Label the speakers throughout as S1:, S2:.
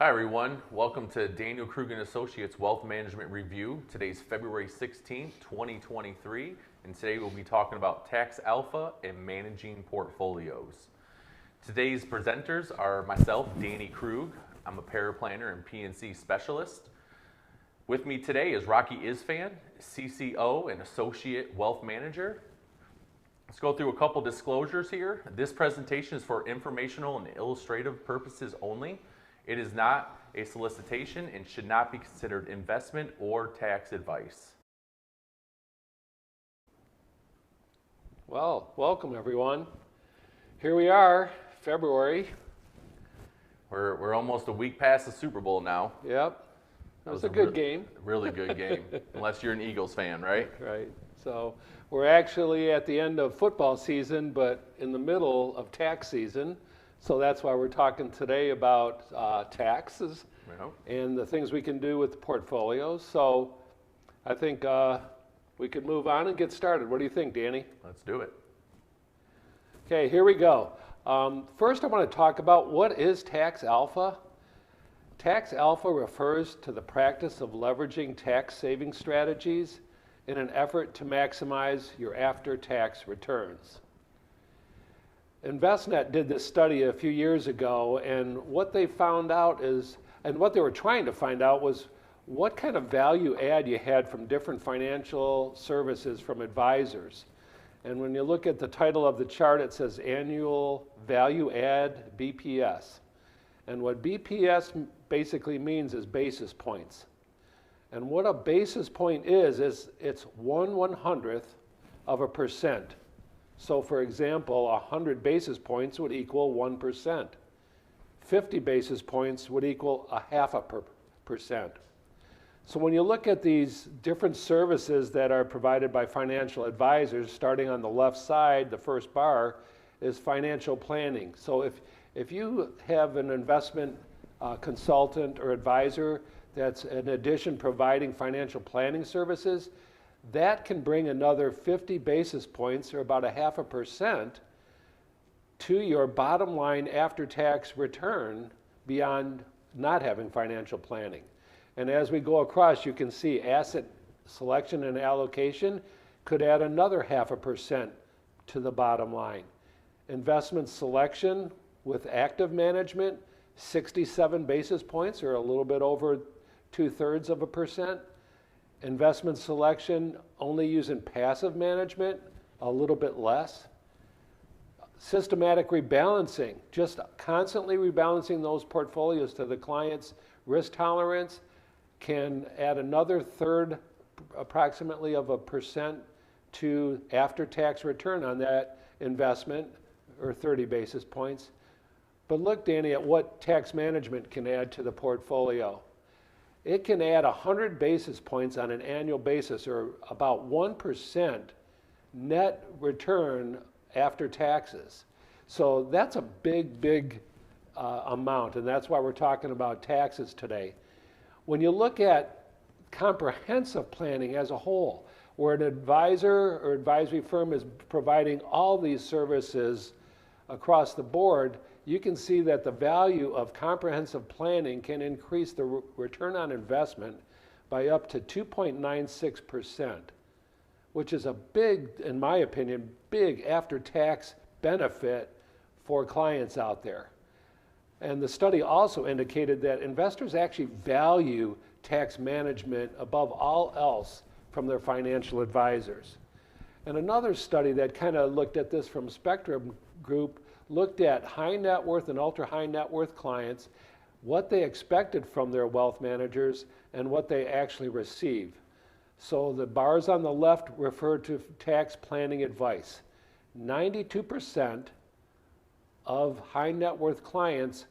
S1: Hi everyone, welcome to Daniel Krug & Associates Wealth Management Review. Today's February 16th, 2023, and today we'll be talking about tax alpha and managing portfolios. Today's presenters are myself, Danny Krug. I'm a paraplanner and P&C specialist. With me today is Rocky Isfan, CCO and Associate Wealth Manager. Let's go through a couple disclosures here. This presentation is for informational and illustrative purposes only. It is not a solicitation and should not be considered investment or tax advice.
S2: Well, welcome everyone. Here we are, February.
S1: We're almost a week past the Super Bowl now.
S2: Yep, that was a good game.
S1: Really good game, unless you're an Eagles fan, right?
S2: Right. So we're actually at the end of football season, but in the middle of tax season. So that's why we're talking today about taxes and the things we can do with the portfolios. So I think we could move on and get started. What do you think, Danny?
S1: Let's do it.
S2: Okay, here we go. First I want to talk about what is tax alpha. Tax alpha refers to the practice of leveraging tax saving strategies in an effort to maximize your after-tax returns. InvestNet did this study a few years ago, and what they found out is, and what they were trying to find out was what kind of value add you had from different financial services from advisors. And when you look at the title of the chart, it says Annual Value Add BPS. And what BPS basically means is basis points. And what a basis point is it's 1/100th of a percent. So for example, 100 basis points would equal 1%. 50 basis points would equal 0.5%. So when you look at these different services that are provided by financial advisors, starting on the left side, the first bar is financial planning. So if you have an investment consultant or advisor that's in addition providing financial planning services, that can bring another 50 basis points, or about 0.5%, to your bottom line after-tax return beyond not having financial planning. And as we go across, you can see asset selection and allocation could add another 0.5% to the bottom line. Investment selection with active management, 67 basis points, or a little bit over 2/3 of a percent. Investment selection only using passive management, a little bit less. Systematic rebalancing, just constantly rebalancing those portfolios to the client's risk tolerance, can add another 1/3 approximately of a percent to after-tax return on that investment, or 30 basis points. But look, Danny, at what tax management can add to the portfolio. It can add 100 basis points on an annual basis, or about 1% net return after taxes. So that's a big amount, and that's why we're talking about taxes today. When you look at comprehensive planning as a whole, where an advisor or advisory firm is providing all these services across the board, you can see that the value of comprehensive planning can increase the return on investment by up to 2.96%, which is a big, in my opinion, big after-tax benefit for clients out there. And the study also indicated that investors actually value tax management above all else from their financial advisors. And another study that kind of looked at this from Spectrum Group looked at high net worth and ultra high net worth clients, what they expected from their wealth managers, and what they actually receive. So the bars on the left refer to tax planning advice. 92% of high net worth clients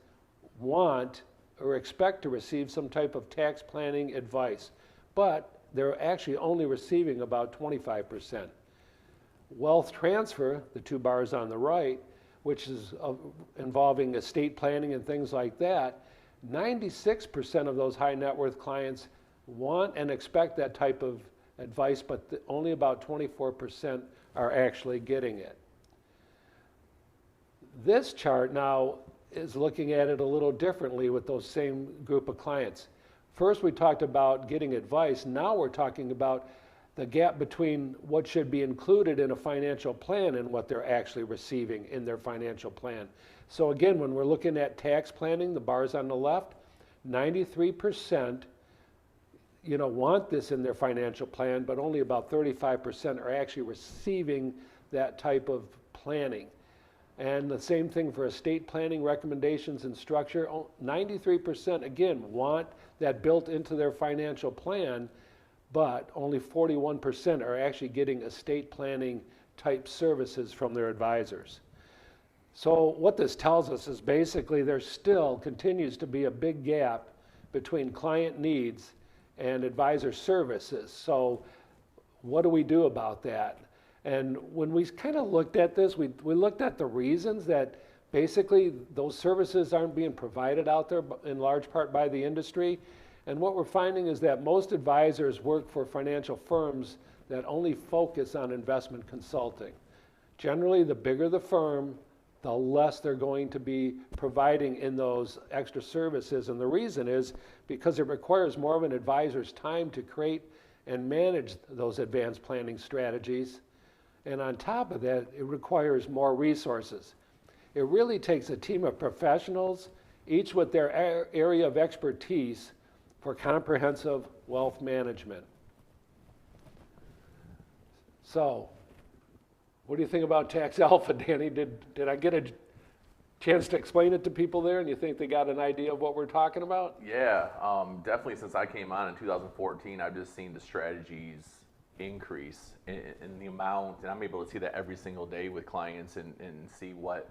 S2: want or expect to receive some type of tax planning advice, but they're actually only receiving about 25%. Wealth transfer, the two bars on the right, which is involving estate planning and things like that, 96% of those high net worth clients want and expect that type of advice, but only about 24% are actually getting it. This chart now is looking at it a little differently with those same group of clients. First, we talked about getting advice. Now we're talking about the gap between what should be included in a financial plan and what they're actually receiving in their financial plan. So again, when we're looking at tax planning, the bars on the left, 93% want this in their financial plan, but only about 35% are actually receiving that type of planning. And the same thing for estate planning recommendations and structure. 93% again want that built into their financial plan, but only 41% are actually getting estate planning type services from their advisors. So what this tells us is basically there still continues to be a big gap between client needs and advisor services. So what do we do about that? And when we kind of looked at this, we looked at the reasons that basically those services aren't being provided out there in large part by the industry. And what we're finding is that most advisors work for financial firms that only focus on investment consulting. Generally, the bigger the firm, the less they're going to be providing in those extra services. And the reason is because it requires more of an advisor's time to create and manage those advanced planning strategies. And on top of that, it requires more resources. It really takes a team of professionals, each with their area of expertise, for comprehensive wealth management. So, what do you think about Tax Alpha, Danny? Did I get a chance to explain it to people there, and you think they got an idea of what we're talking about?
S1: Yeah, definitely since I came on in 2014, I've just seen the strategies increase in the amount, and I'm able to see that every single day with clients and see what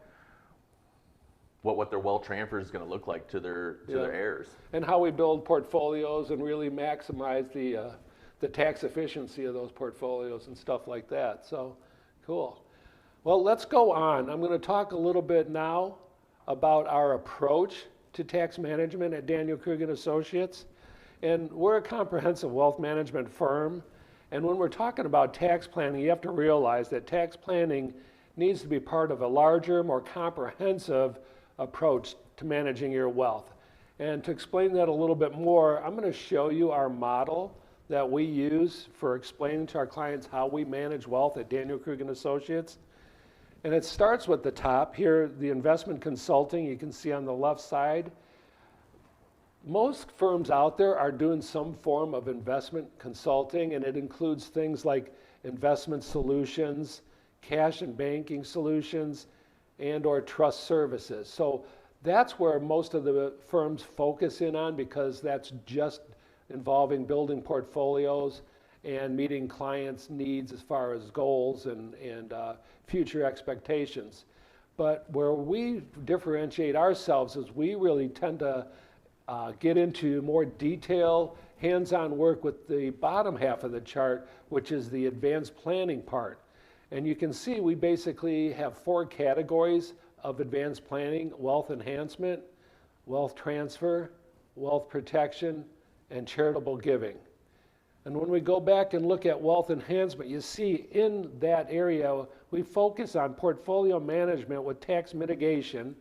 S1: their wealth transfer is going to look like to their heirs.
S2: And how we build portfolios and really maximize the tax efficiency of those portfolios and stuff like that. So, cool. Well, let's go on. I'm going to talk a little bit now about our approach to tax management at Daniel Krug & Associates. And we're a comprehensive wealth management firm. And when we're talking about tax planning, you have to realize that tax planning needs to be part of a larger, more comprehensive approach to managing your wealth. And to explain that a little bit more, I'm going to show you our model that we use for explaining to our clients how we manage wealth at Daniel Krug & Associates. And it starts with the top here, the investment consulting you can see on the left side. Most firms out there are doing some form of investment consulting, and it includes things like investment solutions, cash and banking solutions, and or trust services. So that's where most of the firms focus in on, because that's just involving building portfolios and meeting clients' needs as far as goals and future expectations. But where we differentiate ourselves is we really tend to get into more detail, hands-on work with the bottom half of the chart, which is the advanced planning part. And you can see we basically have 4 categories of advanced planning: wealth enhancement, wealth transfer, wealth protection, and charitable giving. And when we go back and look at wealth enhancement, you see in that area we focus on portfolio management with tax mitigation,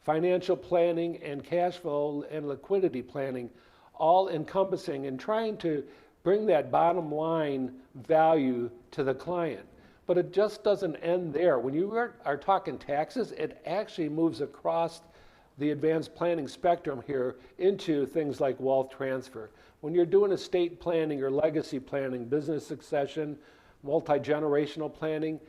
S2: financial planning, and cash flow and liquidity planning, all encompassing and trying to bring that bottom line value to the client. But it just doesn't end there. When you are talking taxes, it actually moves across the advanced planning spectrum here into things like wealth transfer. When you're doing estate planning or legacy planning, business succession, multi-generational planning,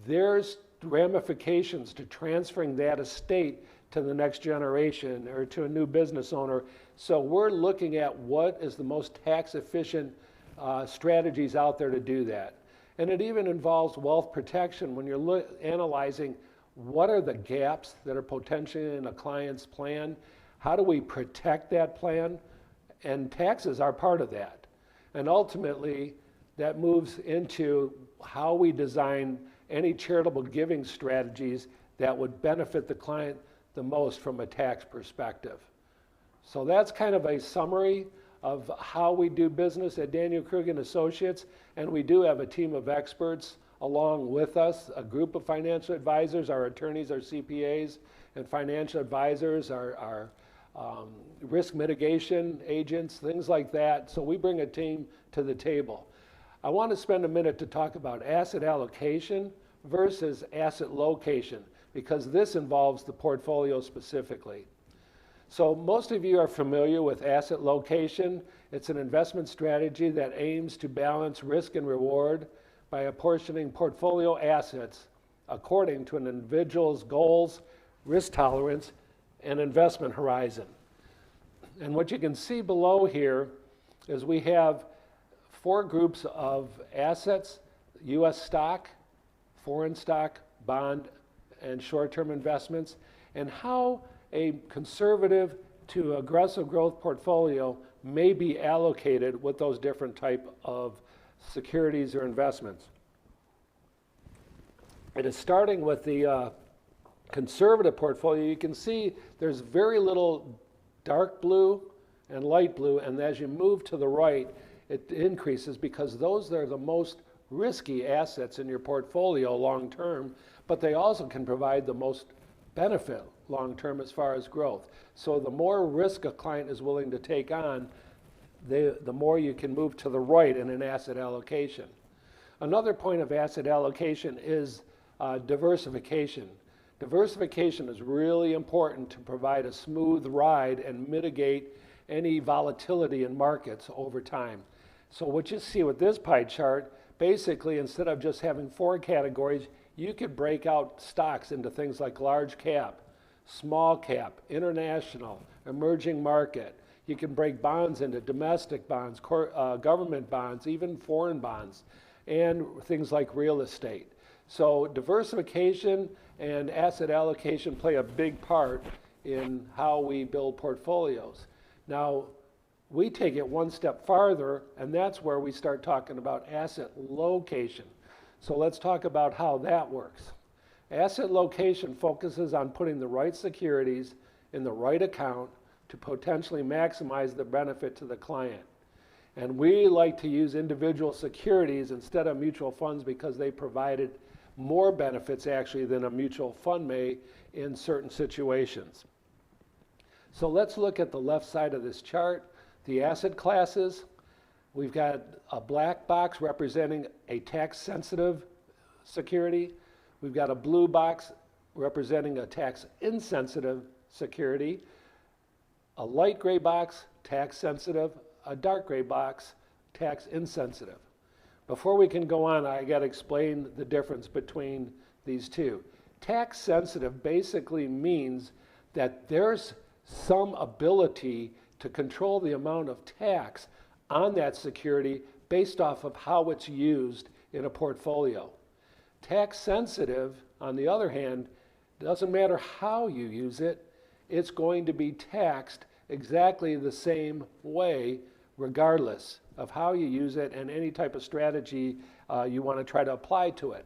S2: there's ramifications to transferring that estate to the next generation or to a new business owner. So we're looking at what is the most tax efficient strategies out there to do that. And it even involves wealth protection when you're analyzing what are the gaps that are potentially in a client's plan, how do we protect that plan, and taxes are part of that. And ultimately, that moves into how we design any charitable giving strategies that would benefit the client the most from a tax perspective. So that's kind of a summary of how we do business at Daniel Krug & Associates, and we do have a team of experts along with us, a group of financial advisors, our attorneys, our CPAs, and financial advisors, our risk mitigation agents, things like that. So we bring a team to the table. I want to spend a minute to talk about asset allocation versus asset location, because this involves the portfolio specifically. So most of you are familiar with asset location. It's an investment strategy that aims to balance risk and reward by apportioning portfolio assets according to an individual's goals, risk tolerance, and investment horizon. And what you can see below here is we have 4 groups of assets: U.S. stock, foreign stock, bond, and short-term investments, and how a conservative to aggressive growth portfolio may be allocated with those different type of securities or investments. It is starting with the conservative portfolio. You can see there's very little dark blue and light blue, and as you move to the right, it increases because those are the most risky assets in your portfolio long term, but they also can provide the most benefit long term as far as growth. So the more risk a client is willing to take on, the more you can move to the right in an asset allocation. Another point of asset allocation is diversification. Diversification is really important to provide a smooth ride and mitigate any volatility in markets over time. So what you see with this pie chart, basically instead of just having 4 categories, you could break out stocks into things like large cap, small cap, international, emerging market. You can break bonds into domestic bonds, government bonds, even foreign bonds, and things like real estate. So diversification and asset allocation play a big part in how we build portfolios. Now, we take it one step farther, and that's where we start talking about asset location. So let's talk about how that works. Asset location focuses on putting the right securities in the right account to potentially maximize the benefit to the client. And we like to use individual securities instead of mutual funds because they provided more benefits actually than a mutual fund may in certain situations. So let's look at the left side of this chart. The asset classes, we've got a black box representing a tax-sensitive security. We've got a blue box representing a tax-insensitive security, a light gray box, tax-sensitive, a dark gray box, tax-insensitive. Before we can go on, I got to explain the difference between these two. Tax-sensitive basically means that there's some ability to control the amount of tax on that security based off of how it's used in a portfolio. Tax sensitive, on the other hand, doesn't matter how you use it, it's going to be taxed exactly the same way regardless of how you use it and any type of strategy you want to try to apply to it.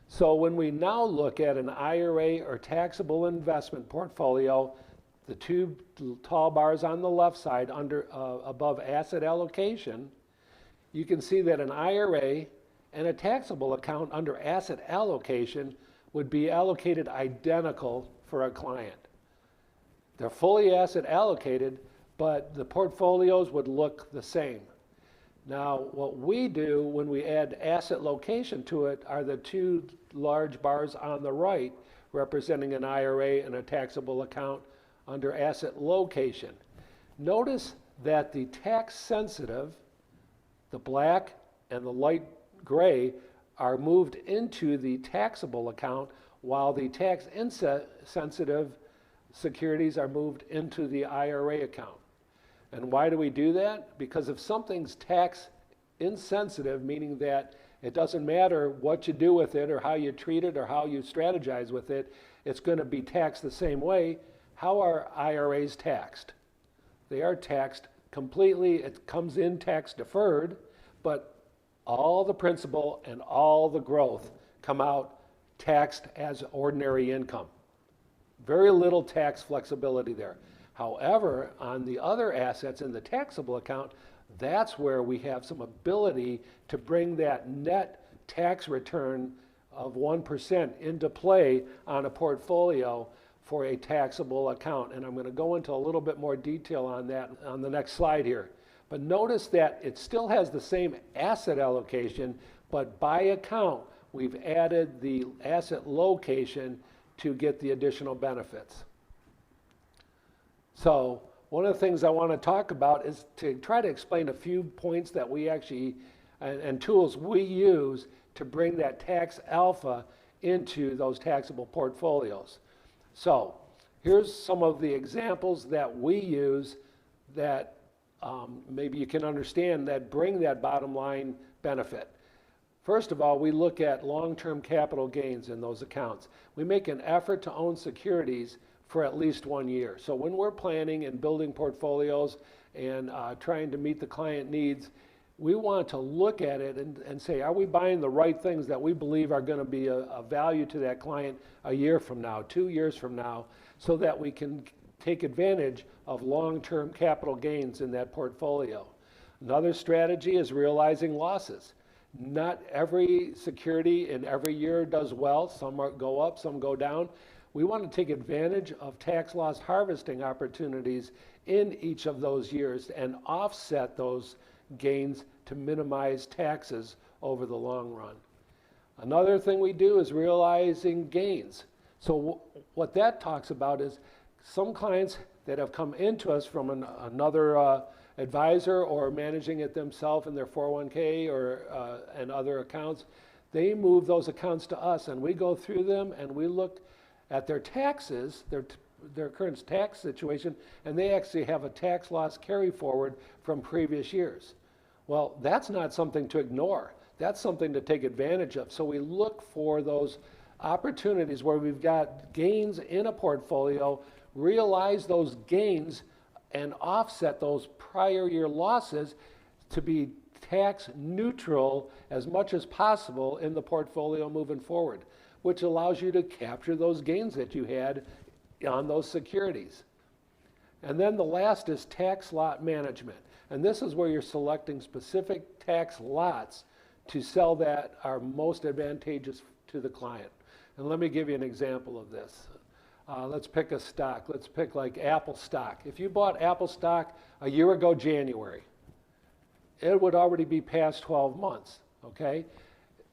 S2: So when we now look at an IRA or taxable investment portfolio, the 2 tall bars on the left side above asset allocation, you can see that an IRA and a taxable account under asset allocation would be allocated identical for a client. They're fully asset allocated, but the portfolios would look the same. Now, what we do when we add asset location to it are the 2 large bars on the right representing an IRA and a taxable account under asset location. Notice that the tax sensitive, the black and the light gray, are moved into the taxable account while the tax insensitive securities are moved into the IRA account. And why do we do that? Because if something's tax insensitive, meaning that it doesn't matter what you do with it or how you treat it or how you strategize with it, it's going to be taxed the same way. How are IRAs taxed? They are taxed completely. It comes in tax deferred, but all the principal and all the growth come out taxed as ordinary income. Very little tax flexibility there. However, on the other assets in the taxable account, that's where we have some ability to bring that net tax return of 1% into play on a portfolio for a taxable account. And I'm going to go into a little bit more detail on that on the next slide here. But notice that it still has the same asset allocation, but by account, we've added the asset location to get the additional benefits. So one of the things I want to talk about is to try to explain a few points that we actually, and tools we use to bring that tax alpha into those taxable portfolios. So here's some of the examples that we use that maybe you can understand that bring that bottom line benefit. First of all, we look at long-term capital gains in those accounts. We make an effort to own securities for at least 1 year. So when we're planning and building portfolios and trying to meet the client needs, we want to look at it and say, are we buying the right things that we believe are going to be a value to that client a year from now, 2 years from now, so that we can take advantage of long-term capital gains in that portfolio. Another strategy is realizing losses. Not every security in every year does well. Some go up, some go down. We want to take advantage of tax loss harvesting opportunities in each of those years and offset those gains to minimize taxes over the long run. Another thing we do is realizing gains. So what that talks about is some clients that have come into us from another advisor or managing it themselves in their 401k or and other accounts, they move those accounts to us and we go through them and we look at their taxes, their current tax situation, and they actually have a tax loss carry forward from previous years. Well, that's not something to ignore. That's something to take advantage of. So we look for those opportunities where we've got gains in a portfolio, realize those gains and offset those prior year losses to be tax neutral as much as possible in the portfolio moving forward, which allows you to capture those gains that you had on those securities. And then the last is tax lot management. And this is where you're selecting specific tax lots to sell that are most advantageous to the client. And let me give you an example of this. Let's pick a stock. Let's pick like Apple stock. If you bought Apple stock a year ago, January, it would already be past 12 months, okay?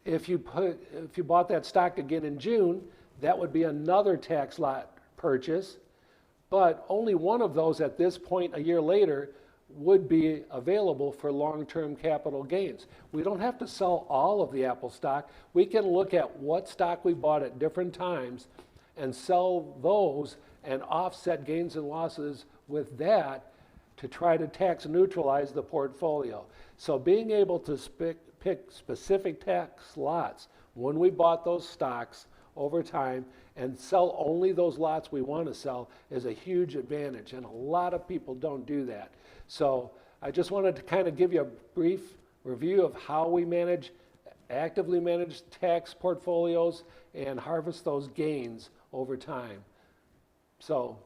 S2: If you bought that stock again in June, that would be another tax lot purchase, but only one of those at this point a year later would be available for long-term capital gains. We don't have to sell all of the Apple stock. We can look at what stock we bought at different times and sell those and offset gains and losses with that to try to tax neutralize the portfolio. So being able to pick specific tax lots when we bought those stocks over time and sell only those lots we want to sell is a huge advantage, and a lot of people don't do that. So I just wanted to kind of give you a brief review of how we actively manage tax portfolios and harvest those gains over time. So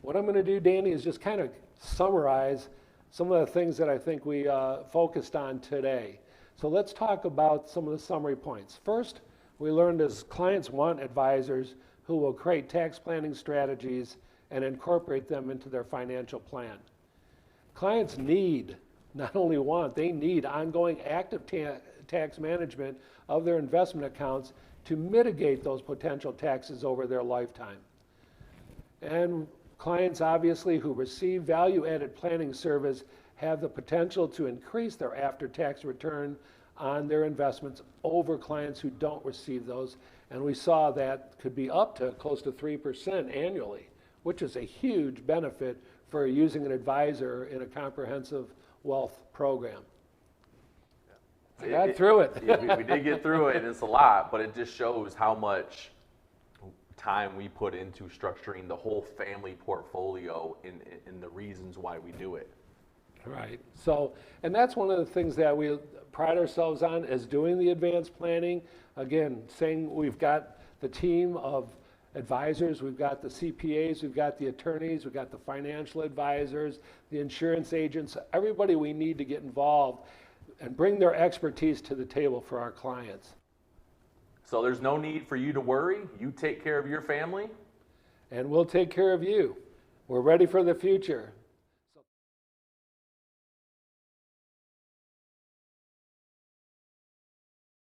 S2: what I'm going to do, Danny, is just kind of summarize some of the things that I think we focused on today. So let's talk about some of the summary points. First, we learned as clients want advisors who will create tax planning strategies and incorporate them into their financial plan. Clients need, not only want, they need ongoing active tax management of their investment accounts to mitigate those potential taxes over their lifetime. And clients, obviously, who receive value-added planning service have the potential to increase their after-tax return on their investments over clients who don't receive those. And we saw that could be up to close to 3% annually, which is a huge benefit for using an advisor in a comprehensive wealth program. I got through it.
S1: We did get through it, and it's a lot, but it just shows how much time we put into structuring the whole family portfolio and the reasons why we do it.
S2: Right. So, and that's one of the things that we pride ourselves on, is doing the advanced planning. Again, saying we've got the team of advisors, we've got the CPAs, we've got the attorneys, we've got the financial advisors, the insurance agents, everybody we need to get involved. and bring their expertise to the table for our clients.
S1: So there's no need for you to worry. You take care of your family.
S2: And we'll take care of you. We're ready for the future.